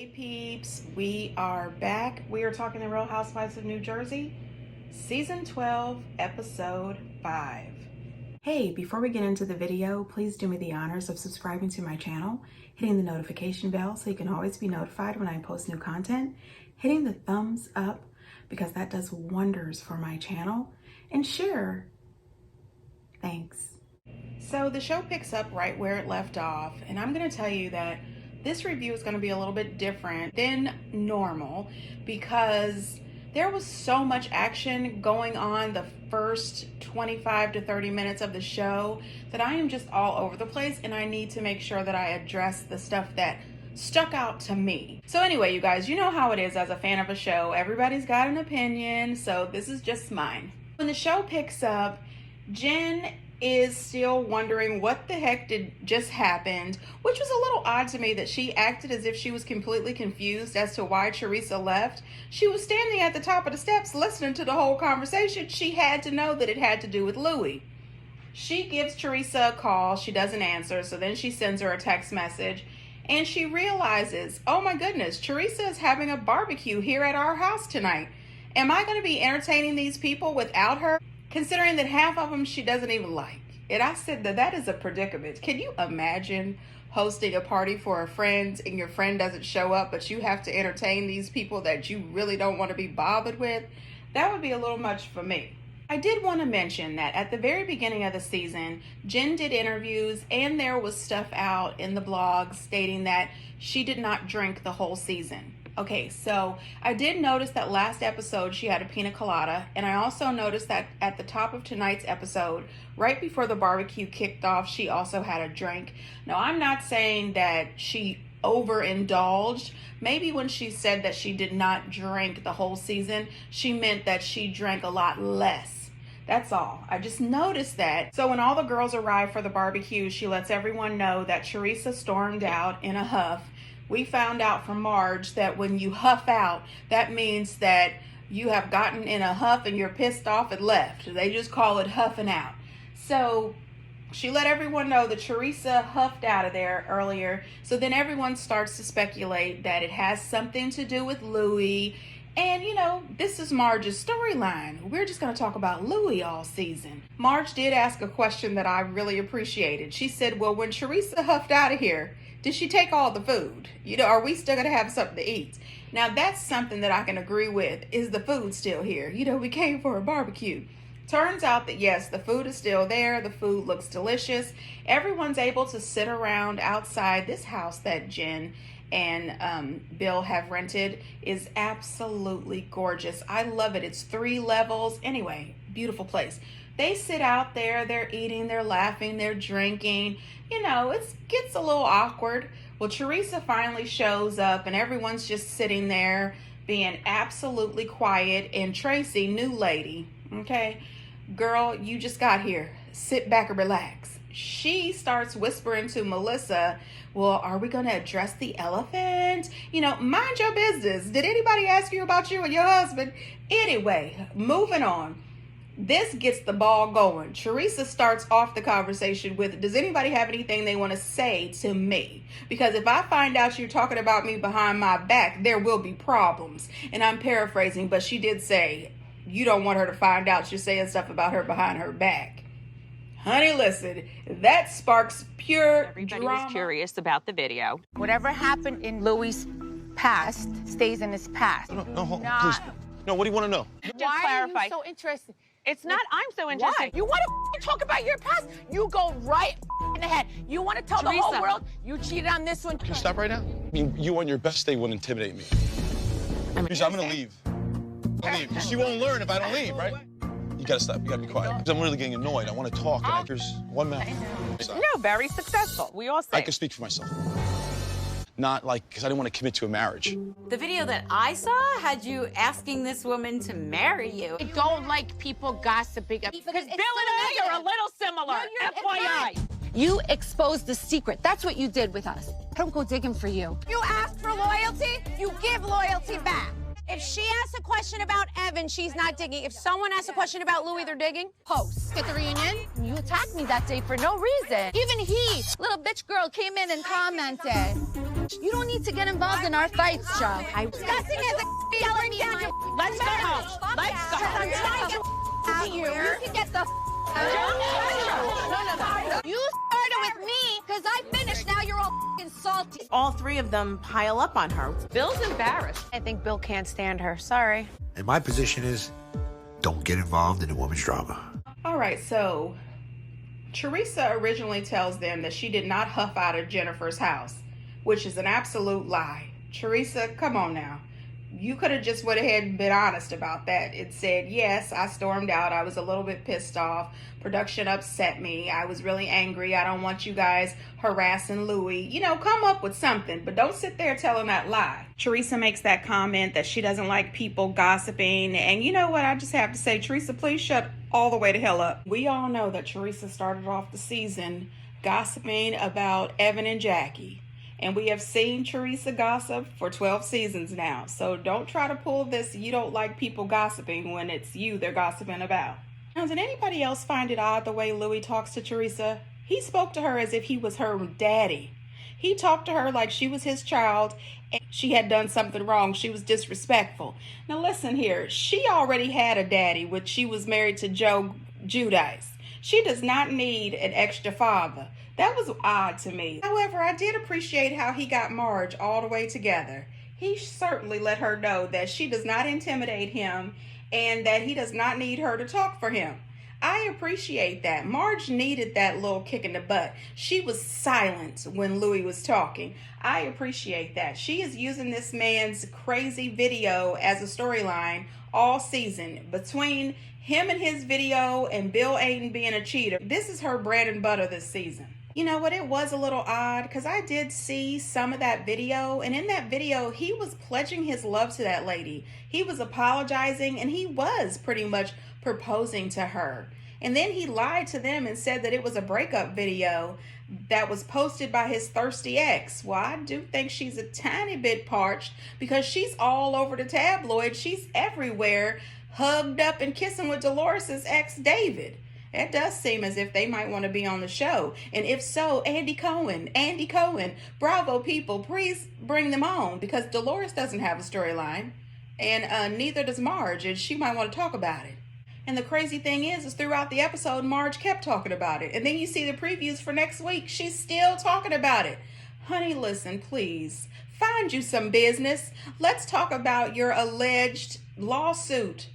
Hey peeps, we are back. We are talking The Real Housewives of New Jersey, Season 12, Episode 5. Hey, before we get into the video, please do me the honors of subscribing to my channel, hitting the notification bell so you can always be notified when I post new content, hitting the thumbs up because that does wonders for my channel, and share. Thanks. So the show picks up right where it left off, and I'm going to tell you that this review is going to be a little bit different than normal because there was so much action going on the first 25 to 30 minutes of the show that I am just all over the place, and I need to make sure that I address the stuff that stuck out to me. So anyway, you guys, you know how it is as a fan of a show. Everybody's got an opinion, so this is just mine. When the show picks up, Jen is still wondering what the heck just happened, which was a little odd to me that she acted as if she was completely confused as to why Teresa left. She was standing at the top of the steps listening to the whole conversation. She had to know that it had to do with Louis. She gives Teresa a call. She doesn't answer, so then she sends her a text message, and she realizes, oh my goodness, Teresa is having a barbecue here at our house tonight. Am I going to be entertaining these people without her? Considering that half of them she doesn't even like. And I said that is a predicament. Can you imagine hosting a party for a friend and your friend doesn't show up, but you have to entertain these people that you really don't want to be bothered with? That would be a little much for me. I did want to mention that at the very beginning of the season, Jen did interviews and there was stuff out in the blog stating that she did not drink the whole season. Okay, so I did notice that last episode she had a pina colada, and I also noticed that at the top of tonight's episode, right before the barbecue kicked off, she also had a drink. Now, I'm not saying that she overindulged. Maybe when she said that she did not drink the whole season, she meant that she drank a lot less. That's all. I just noticed that. So when all the girls arrive for the barbecue, she lets everyone know that Teresa stormed out in a huff. We found out from Marge that when you huff out, that means that you have gotten in a huff and you're pissed off and left. They just call it huffing out. So she let everyone know that Teresa huffed out of there earlier. So then everyone starts to speculate that it has something to do with Louis. And, you know, this is Marge's storyline. We're just going to talk about Louis all season. Marge did ask a question that I really appreciated. She said, well, when Teresa huffed out of here, did she take all the food? You know, are we still going to have something to eat? Now, that's something that I can agree with. Is the food still here? You know, we came for a barbecue. Turns out that, yes, the food is still there. The food looks delicious. Everyone's able to sit around outside. This house that Jen and Bill have rented is absolutely gorgeous. I love it. It's 3 levels. Anyway, beautiful place. They sit out there, they're eating, they're laughing, they're drinking. You know, it gets a little awkward. Well, Teresa finally shows up and everyone's just sitting there being absolutely quiet. And Tracy, new lady, okay, girl, you just got here. Sit back and relax. She starts whispering to Melissa, well, are we going to address the elephant? You know, mind your business. Did anybody ask you about you and your husband? Anyway, moving on. This gets the ball going. Teresa starts off the conversation with, does anybody have anything they want to say to me? Because if I find out you're talking about me behind my back, there will be problems. And I'm paraphrasing, but she did say, you don't want her to find out you're saying stuff about her behind her back. Honey, listen, that sparks pure Everybody drama. was curious about the video. Whatever happened in Louis' past stays in his past. No, hold on, please. No, what do you want to know? Just Why clarify. are you so interested? It's not I'm so interested. Why? You want to talk about your past? You go right in the head. You want to tell the whole Teresa. world you cheated on this one. Can you stop right now? I mean, you on your best day wouldn't intimidate me. Teresa, I'm gonna leave. I'll leave. She won't learn if I don't leave, right? You gotta stop. You gotta be quiet. Because I'm really getting annoyed. I want to talk. And there's one mouth. No, very successful. We all say. I can speak for myself. Not like, because I didn't want to commit to a marriage. The video that I saw had you asking this woman to marry you. I don't like people gossiping. Because Bill and I are a little similar. FYI. You exposed the secret. That's what you did with us. I don't go digging for you. You ask for loyalty, you give loyalty back. If she asks a question about Evan, she's not digging. If someone asks a question about Louis, they're digging. Post. Get the reunion. You attacked me that day for no reason. Even he, little bitch girl, came in and commented. You don't need to get involved in our fights, Joe. Disgusting as a yelling me down your Let's go home. Let's go I'm home. trying to get to you. You can get the You started with me because I finished. Now you're all salty. All three of them pile up on her. Bill's embarrassed. I think Bill can't stand her. Sorry. And my position is, don't get involved in a woman's drama. All right, so Teresa originally tells them that she did not huff out of Jennifer's house, which is an absolute lie. Teresa, come on now. You could have just went ahead and been honest about that. It said, yes, I stormed out. I was a little bit pissed off. Production upset me. I was really angry. I don't want you guys harassing Louis. You know, come up with something, but don't sit there telling that lie. Teresa makes that comment that she doesn't like people gossiping. And you know what? I just have to say, Teresa, please shut all the way to hell up. We all know that Teresa started off the season gossiping about Evan and Jackie. And we have seen Teresa gossip for 12 seasons now. So don't try to pull this you don't like people gossiping when it's you they're gossiping about. Now, did anybody else find it odd the way Louis talks to Teresa? He spoke to her as if he was her daddy. He talked to her like she was his child and she had done something wrong. She was disrespectful. Now listen here. She already had a daddy when she was married to Joe Giudice. She does not need an extra father. That was odd to me. However, I did appreciate how he got Marge all the way together. He certainly let her know that she does not intimidate him and that he does not need her to talk for him. I appreciate that. Marge needed that little kick in the butt. She was silent when Louis was talking. I appreciate that. She is using this man's crazy video as a storyline all season. Between him and his video and Bill Aiden being a cheater, this is her bread and butter this season. You know what, it was a little odd because I did see some of that video, and in that video he was pledging his love to that lady. He was apologizing and he was pretty much proposing to her. And then he lied to them and said that it was a breakup video that was posted by his thirsty ex. Well, I do think she's a tiny bit parched because she's all over the tabloid. She's everywhere, hugged up and kissing with Dolores' ex, David. It does seem as if they might want to be on the show. And if so, Andy Cohen, Bravo people, please bring them on because Dolores doesn't have a storyline and neither does Marge, and she might want to talk about it. And the crazy thing is throughout the episode, Marge kept talking about it. And then you see the previews for next week. She's still talking about it. Honey, listen, please. Find you some business. Let's talk about your alleged lawsuit.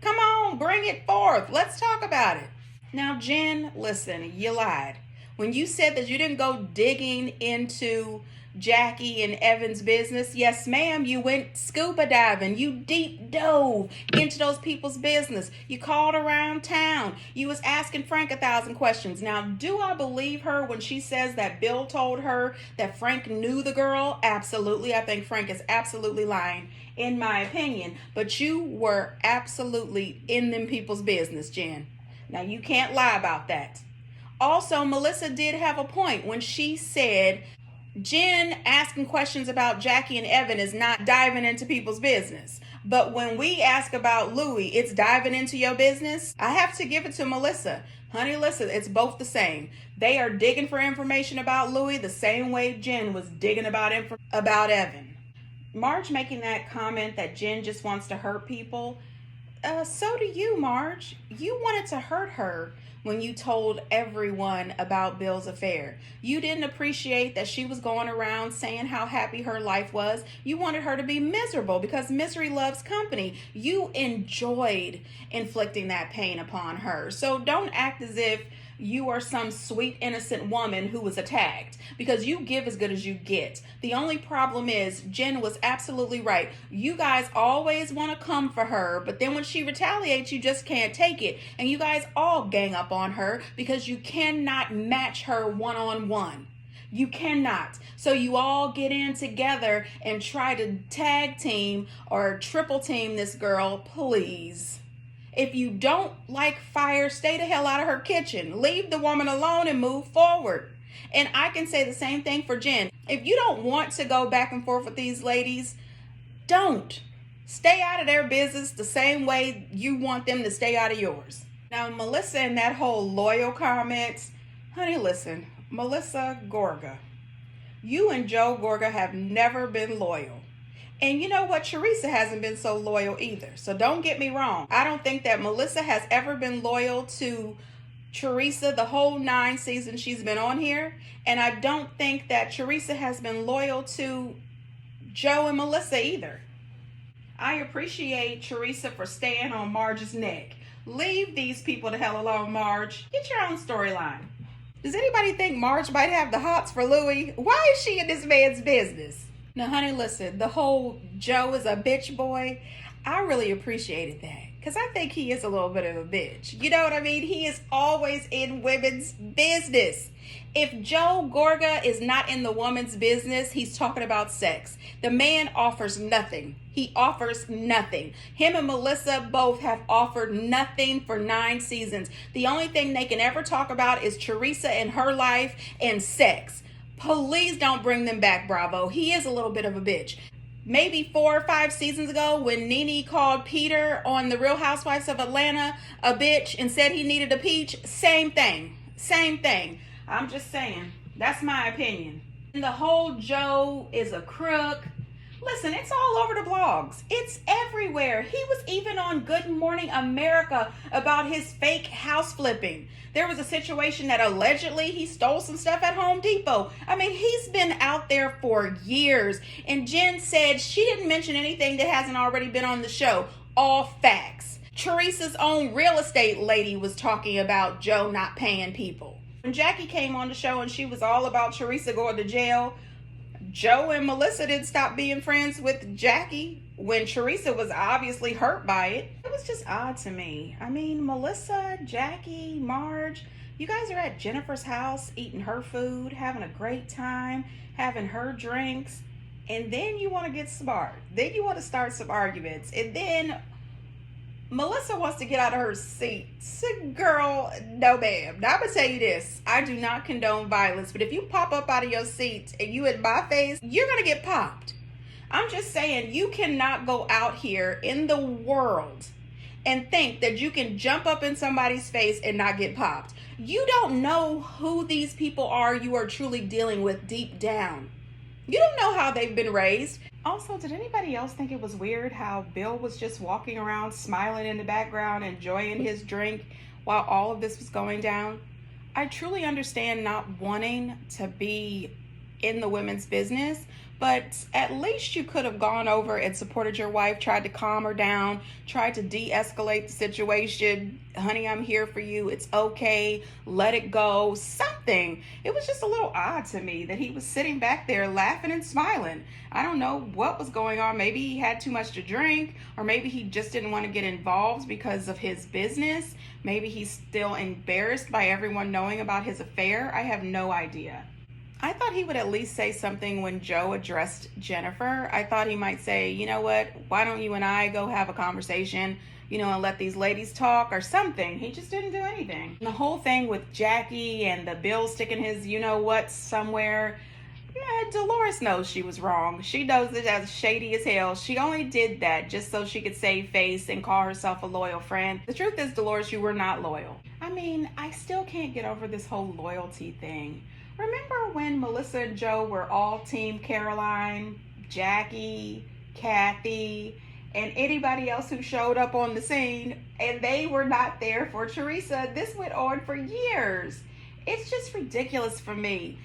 Come on, bring it forth. Let's talk about it. Now, Jen, listen, you lied. When you said that you didn't go digging into Jackie and Evan's business, yes, ma'am, you went scuba diving. You deep dove into those people's business. You called around town. You was asking Frank 1,000 questions. Now, do I believe her when she says that Bill told her that Frank knew the girl? Absolutely. I think Frank is absolutely lying, in my opinion. But you were absolutely in them people's business, Jen. Now, you can't lie about that. Also, Melissa did have a point when she said Jen asking questions about Jackie and Evan is not diving into people's business. But when we ask about Louis, it's diving into your business. I have to give it to Melissa. Honey, listen, it's both the same. They are digging for information about Louis the same way Jen was digging about Evan. Marge making that comment that Jen just wants to hurt people. So do you, Marge. You wanted to hurt her when you told everyone about Bill's affair. You didn't appreciate that she was going around saying how happy her life was. You wanted her to be miserable because misery loves company. You enjoyed inflicting that pain upon her. So don't act as if you are some sweet, innocent woman who was attacked, because you give as good as you get. The only problem is Jen was absolutely right. You guys always want to come for her, but then when she retaliates, you just can't take it. And you guys all gang up on her because you cannot match her one-on-one. You cannot. So you all get in together and try to tag team or triple team this girl, please. If you don't like fire, stay the hell out of her kitchen. Leave the woman alone and move forward. And I can say the same thing for Jen. If you don't want to go back and forth with these ladies, don't. Stay out of their business the same way you want them to stay out of yours. Now, Melissa and that whole loyal comment, honey, listen, Melissa Gorga. You and Joe Gorga have never been loyal. And you know what? Teresa hasn't been so loyal either. So don't get me wrong. I don't think that Melissa has ever been loyal to Teresa the whole 9 seasons she's been on here. And I don't think that Teresa has been loyal to Joe and Melissa either. I appreciate Teresa for staying on Marge's neck. Leave these people the hell alone, Marge. Get your own storyline. Does anybody think Marge might have the hots for Louis? Why is she in this man's business? Now, honey, listen, the whole Joe is a bitch boy, I really appreciated that. Because I think he is a little bit of a bitch. You know what I mean? He is always in women's business. If Joe Gorga is not in the woman's business, he's talking about sex. The man offers nothing. He offers nothing. Him and Melissa both have offered nothing for 9 seasons. The only thing they can ever talk about is Teresa and her life and sex. Please don't bring them back, Bravo. He is a little bit of a bitch. Maybe 4 or 5 seasons ago when Nene called Peter on The Real Housewives of Atlanta a bitch and said he needed a peach, same thing. Same thing. I'm just saying. That's my opinion. And the whole Joe is a crook. Listen, it's all over the blogs. It's everywhere. He was even on Good Morning America about his fake house flipping. There was a situation that allegedly he stole some stuff at Home Depot. I mean, he's been out there for years. And Jen said she didn't mention anything that hasn't already been on the show. All facts. Teresa's own real estate lady was talking about Joe not paying people. When Jackie came on the show and she was all about Teresa going to jail, Joe and Melissa didn't stop being friends with Jackie when Teresa was obviously hurt by it. It was just odd to me. I mean, Melissa, Jackie, Marge, you guys are at Jennifer's house eating her food, having a great time, having her drinks, and then you want to get smart. Then you want to start some arguments. And then Melissa wants to get out of her seat. Girl, no ma'am. Now I'm going to tell you this. I do not condone violence, but if you pop up out of your seat and you in my face, you're going to get popped. I'm just saying, you cannot go out here in the world and think that you can jump up in somebody's face and not get popped. You don't know who these people are you are truly dealing with deep down. You don't know how they've been raised. Also, did anybody else think it was weird how Bill was just walking around smiling in the background, enjoying his drink while all of this was going down? I truly understand not wanting to be in the women's business, but at least you could have gone over and supported your wife, tried to calm her down, tried to de-escalate the situation. Honey, I'm here for you. It's okay. Let it go. Something. It was just a little odd to me that he was sitting back there laughing and smiling. I don't know what was going on. Maybe he had too much to drink, or maybe he just didn't want to get involved because of his business. Maybe he's still embarrassed by everyone knowing about his affair. I have no idea. I thought he would at least say something when Joe addressed Jennifer. I thought he might say, you know what, why don't you and I go have a conversation, and let these ladies talk or something. He just didn't do anything. And the whole thing with Jackie and the Bill sticking his you-know-what somewhere, yeah, Dolores knows she was wrong. She knows it as shady as hell. She only did that just so she could save face and call herself a loyal friend. The truth is, Dolores, you were not loyal. I mean, I still can't get over this whole loyalty thing. Remember when Melissa and Joe were all Team Caroline, Jackie, Kathy, and anybody else who showed up on the scene, and they were not there for Teresa? This went on for years. It's just ridiculous for me.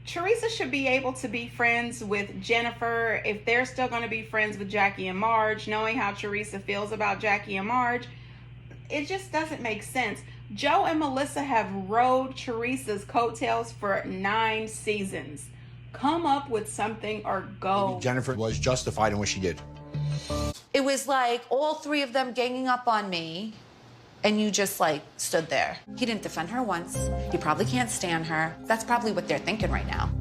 Teresa should be able to be friends with Jennifer if they're still going to be friends with Jackie and Marge, knowing how Teresa feels about Jackie and Marge. It just doesn't make sense. Joe and Melissa have rode Teresa's coattails for 9 seasons. Come up with something or go. Maybe Jennifer was justified in what she did. It was like all 3 of them ganging up on me, and you just stood there. He didn't defend her once. He probably can't stand her. That's probably what they're thinking right now.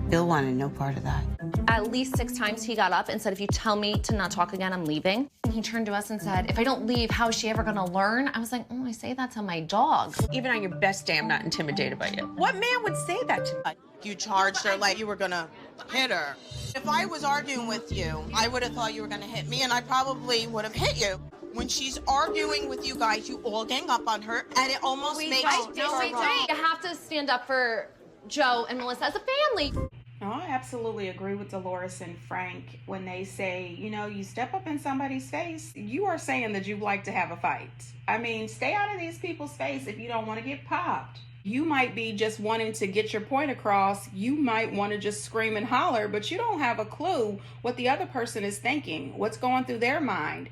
Bill wanted no part of that. At least 6 times he got up and said, if you tell me to not talk again, I'm leaving. And he turned to us and said, if I don't leave, how is she ever gonna learn? I was like, I say that to my dog. Even on your best day, I'm not intimidated by you. What man would say that to me? You charged her like you were gonna hit her. If I was arguing with you, I would have thought you were gonna hit me, and I probably would have hit you. When she's arguing with you guys, you all gang up on her, and it almost makes You have to stand up for Joe and Melissa as a family. Oh, I absolutely agree with Dolores and Frank when they say, you know, you step up in somebody's face, you are saying that you like to have a fight. I mean, stay out of these people's face if you don't want to get popped. You might be just wanting to get your point across. You might want to just scream and holler, but you don't have a clue what the other person is thinking, what's going through their mind.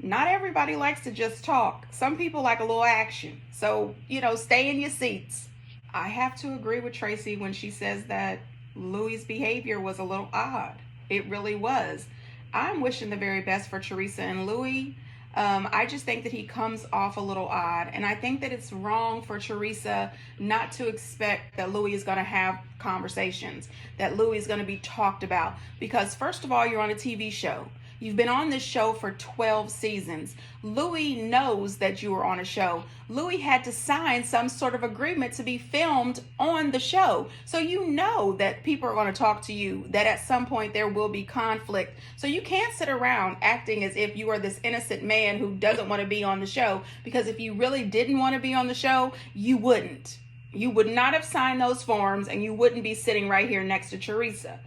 Not everybody likes to just talk. Some people like a little action. So, you know, stay in your seats. I have to agree with Tracy when she says that Louis' behavior was a little odd. It really was. I'm wishing the very best for Teresa and Louis. I just think that he comes off a little odd, and I think that it's wrong for Teresa not to expect that Louis is going to have conversations, that Louis is going to be talked about, because first of all, you're on a TV show. You've been on this show for 12 seasons. Louis knows that you were on a show. Louis had to sign some sort of agreement to be filmed on the show. So you know that people are going to talk to you, that at some point there will be conflict. So you can't sit around acting as if you are this innocent man who doesn't want to be on the show, because if you really didn't want to be on the show, you wouldn't. You would not have signed those forms, and you wouldn't be sitting right here next to Teresa.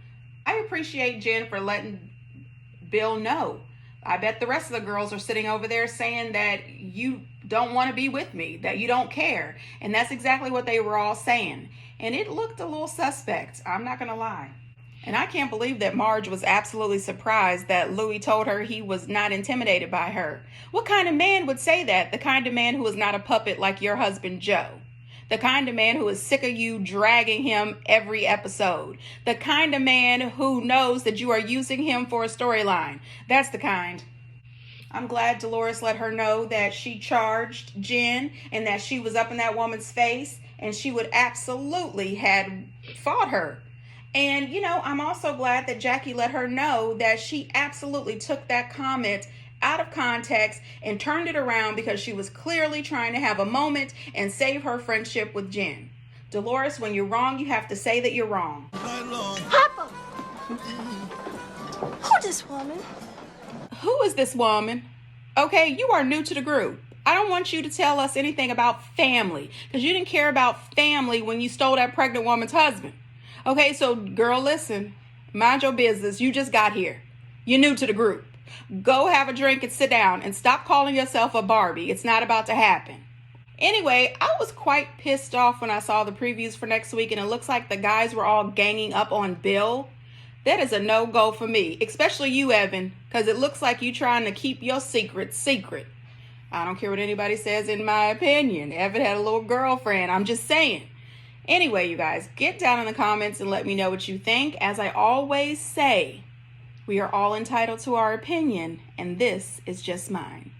I appreciate Jen for letting Bill know. I bet the rest of the girls are sitting over there saying that you don't want to be with me, that you don't care. And that's exactly what they were all saying. And it looked a little suspect, I'm not going to lie. And I can't believe that Marge was absolutely surprised that Louis told her he was not intimidated by her. What kind of man would say that? The kind of man who is not a puppet like your husband, Joe. The kind of man who is sick of you dragging him every episode. The kind of man who knows that you are using him for a storyline. That's the kind. I'm glad Dolores let her know that she charged Jen and that she was up in that woman's face and she would absolutely had fought her. And, you know, I'm also glad that Jackie let her know that she absolutely took that comment out of context and turned it around because she was clearly trying to have a moment and save her friendship with Jen. Dolores, when you're wrong, you have to say that you're wrong. Papa! Who's this woman? Who is this woman? Okay, you are new to the group. I don't want you to tell us anything about family, because you didn't care about family when you stole that pregnant woman's husband. Okay, so girl, listen, mind your business. You just got here. You're new to the group. Go have a drink and sit down and stop calling yourself a Barbie. It's not about to happen. Anyway, I was quite pissed off when I saw the previews for next week and it looks like the guys were all ganging up on Bill. That is a no-go for me, especially you, Evan, because it looks like you trying to keep your secret secret. I don't care what anybody says in my opinion. Evan had a little girlfriend. I'm just saying. Anyway, you guys, get down in the comments and let me know what you think. As I always say, we are all entitled to our opinion, and this is just mine.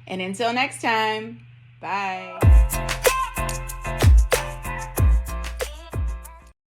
And until next time, bye.